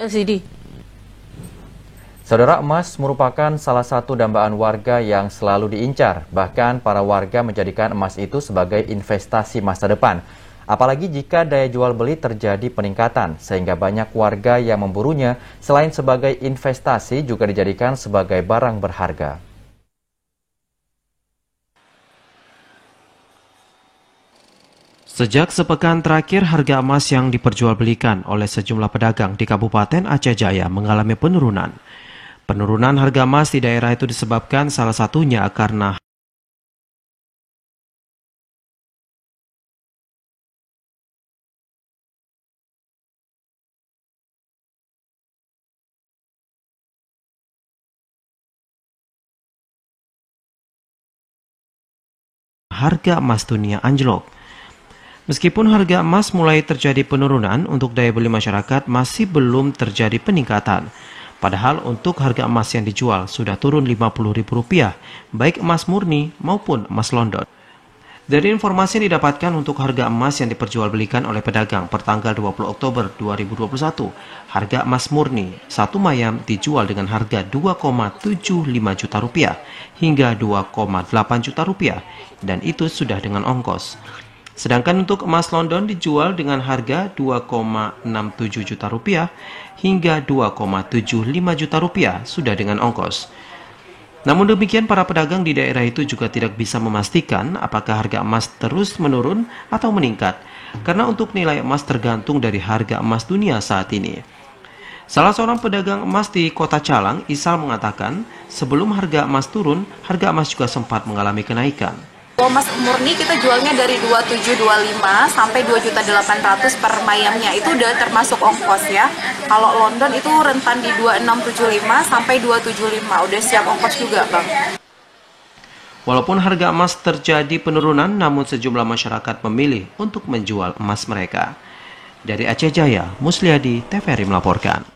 LCD. Saudara, emas merupakan salah satu dambaan warga yang selalu diincar. Bahkan para warga menjadikan emas itu sebagai investasi masa depan. Apalagi jika daya jual beli terjadi peningkatan, sehingga banyak warga yang memburunya selain sebagai investasi juga dijadikan sebagai barang berharga. Sejak sepekan terakhir, harga emas yang diperjualbelikan oleh sejumlah pedagang di Kabupaten Aceh Jaya mengalami penurunan. Penurunan harga emas di daerah itu disebabkan salah satunya karena harga emas dunia anjlok. Meskipun harga emas mulai terjadi penurunan, untuk daya beli masyarakat masih belum terjadi peningkatan. Padahal untuk harga emas yang dijual sudah turun Rp50.000, baik emas murni maupun emas London. Dari informasi yang didapatkan untuk harga emas yang diperjualbelikan oleh pedagang per tanggal 20 Oktober 2021, harga emas murni 1 mayam dijual dengan harga Rp2,75 juta hingga Rp2,8 juta, dan itu sudah dengan ongkos. Sedangkan untuk emas London dijual dengan harga Rp2,67 juta hingga Rp2,75 juta sudah dengan ongkos. Namun demikian, para pedagang di daerah itu juga tidak bisa memastikan apakah harga emas terus menurun atau meningkat, karena untuk nilai emas tergantung dari harga emas dunia saat ini. Salah seorang pedagang emas di Kota Calang, Isal, mengatakan sebelum harga emas turun, harga emas juga sempat mengalami kenaikan. Kalau emas murni kita jualnya dari 2725 sampai 2.800.000 per mayamnya, itu udah termasuk ongkos ya. Kalau London itu rentan di 2675 sampai 275, udah siap ongkos juga, Bang. Walaupun harga emas terjadi penurunan, namun sejumlah masyarakat memilih untuk menjual emas mereka. Dari Aceh Jaya, Musliadi, TVRI melaporkan.